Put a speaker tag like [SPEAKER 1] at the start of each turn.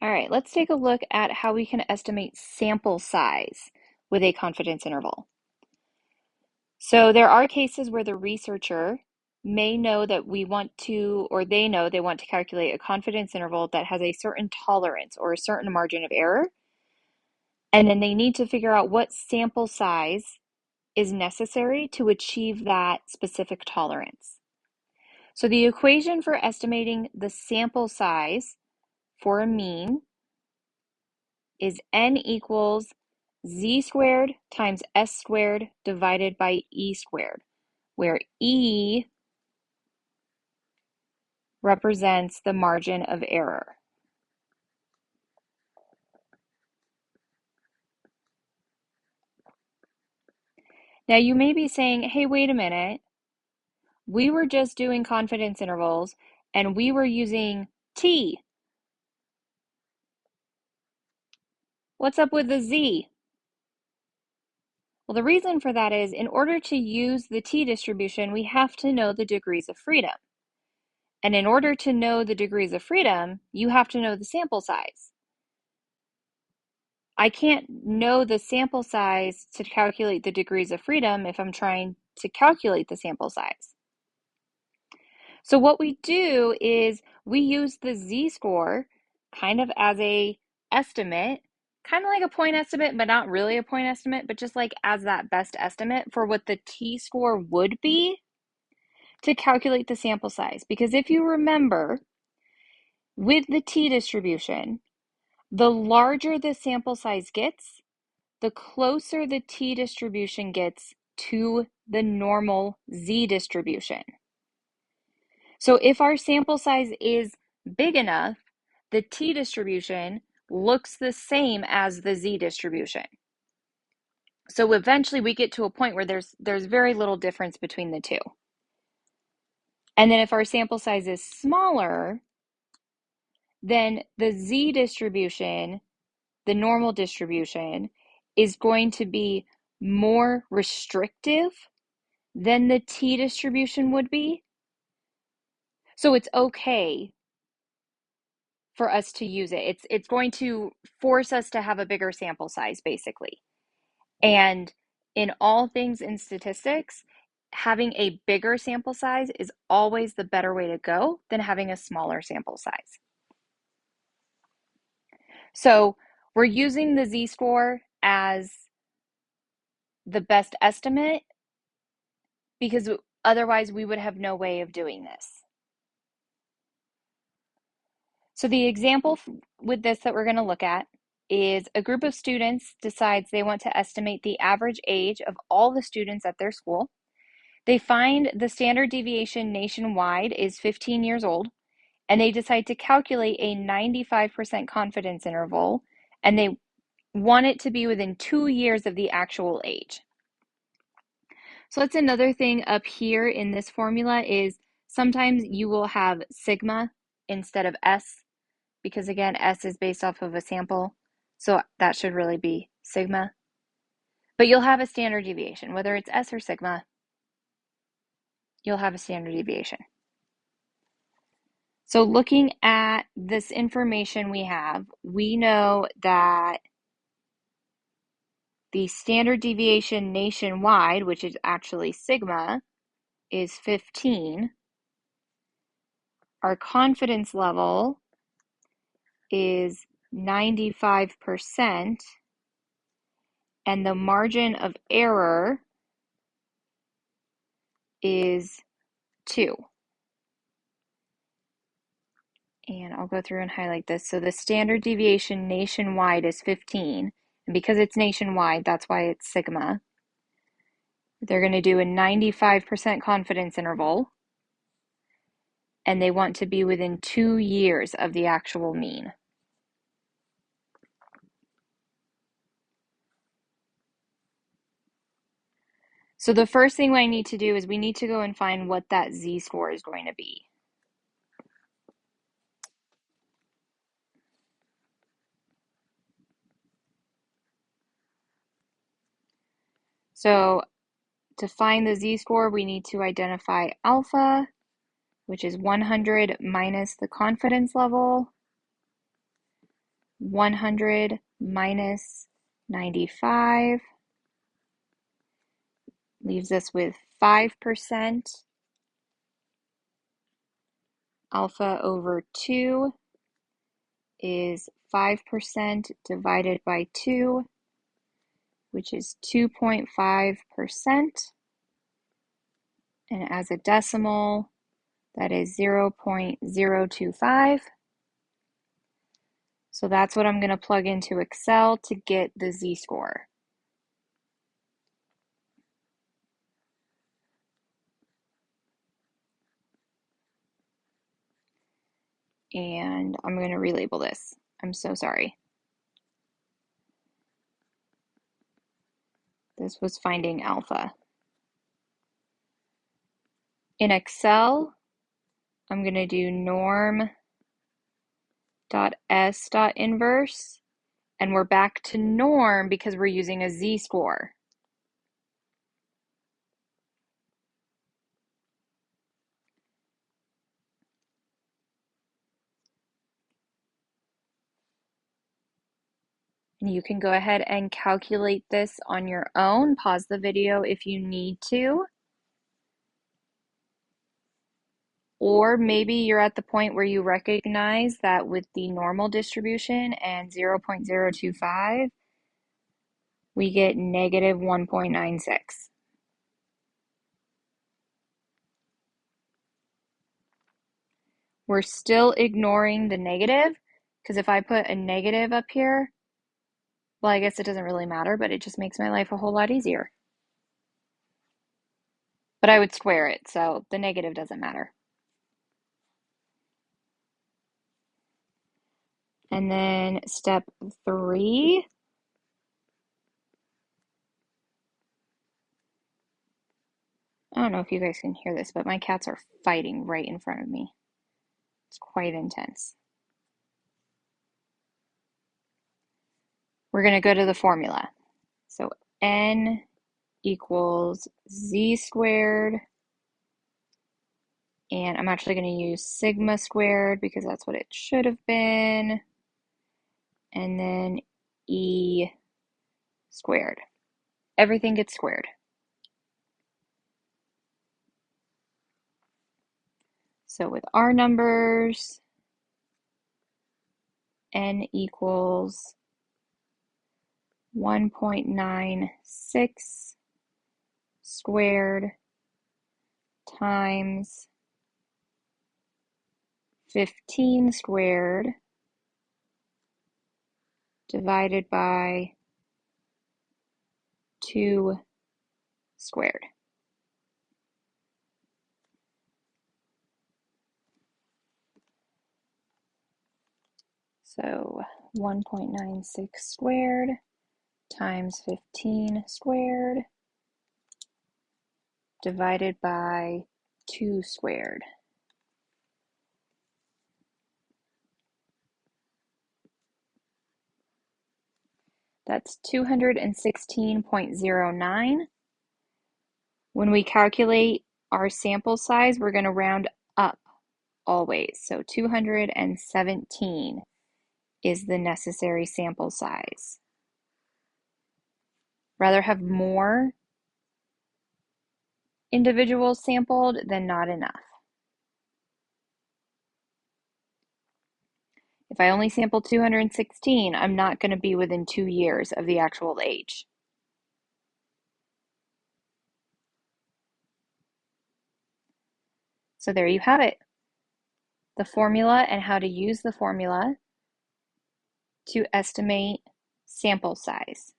[SPEAKER 1] All right, let's take a look at how we can estimate sample size with a confidence interval. So there are cases where the researcher may know that we want to, or they know they want to calculate a confidence interval that has a certain tolerance or a certain margin of error, and then they need to figure out what sample size is necessary to achieve that specific tolerance. So the equation for estimating the sample size for a mean is n equals z squared times s squared divided by e squared, where e represents the margin of error. Now you may be saying, hey, wait a minute, we were just doing confidence intervals and we were using t. What's up with the z? Well, the reason for that is in order to use the t distribution, we have to know the degrees of freedom. And in order to know the degrees of freedom, you have to know the sample size. I can't know the sample size to calculate the degrees of freedom if I'm trying to calculate the sample size. So what we do is we use the z-score kind of as a estimate, kind of like a point estimate, but not really a point estimate, but just like as that best estimate for what the t-score would be to calculate the sample size. Because if you remember, with the t distribution, the larger the sample size gets, the closer the t distribution gets to the normal z distribution. So if our sample size is big enough, the t distribution looks the same as the z distribution. So eventually we get to a point where there's very little difference between the two. And then if our sample size is smaller, then the z distribution, the normal distribution, is going to be more restrictive than the t distribution would be. So it's okay for us to use it. It's going to force us to have a bigger sample size, basically. And in all things in statistics, having a bigger sample size is always the better way to go than having a smaller sample size. So we're using the z-score as the best estimate because otherwise we would have no way of doing this. So the example with this that we're going to look at is a group of students decides they want to estimate the average age of all the students at their school. They find the standard deviation nationwide is 15 years old, and they decide to calculate a 95% confidence interval, and they want it to be within 2 years of the actual age. So that's another thing up here in this formula is sometimes you will have sigma instead of S, because again, S is based off of a sample, so that should really be sigma. But you'll have a standard deviation, whether it's S or sigma, you'll have a standard deviation. So looking at this information we have, we know that the standard deviation nationwide, which is actually sigma, is 15. Our confidence level is 95%, and the margin of error is 2. And I'll go through and highlight this. So the standard deviation nationwide is 15. And because it's nationwide, that's why it's sigma. They're going to do a 95% confidence interval. And they want to be within 2 years of the actual mean. So the first thing I need to do is we need to go and find what that z-score is going to be. So to find the z-score, we need to identify alpha, which is 100 minus the confidence level. 100 minus 95 leaves us with 5%. Alpha over 2 is 5% divided by 2, which is 2.5%. And as a decimal, that is 0.025. So that's what I'm going to plug into Excel to get the z-score. And I'm going to relabel this. I'm so sorry. This was finding alpha. In Excel, I'm going to do norm.s.inverse, and we're back to norm because we're using a z-score. And you can go ahead and calculate this on your own. Pause the video if you need to. Or maybe you're at the point where you recognize that with the normal distribution and 0.025, we get negative 1.96. We're still ignoring the negative, because if I put a negative up here, well, I guess it doesn't really matter, but it just makes my life a whole lot easier. But I would square it, so the negative doesn't matter. And then step 3, I don't know if you guys can hear this, but my cats are fighting right in front of me. It's quite intense. We're going to go to the formula. So n equals z squared, and I'm actually going to use sigma squared because that's what it should have been, and then e squared. Everything gets squared. So with our numbers, n equals 1.96 squared times 15 squared divided by 2 squared. So 1.96 squared times 15 squared divided by 2 squared. That's 216.09. When we calculate our sample size, we're going to round up always. So 217 is the necessary sample size. Rather have more individuals sampled than not enough. If I only sample 216, I'm not going to be within 2 years of the actual age. So there you have it. The formula and how to use the formula to estimate sample size.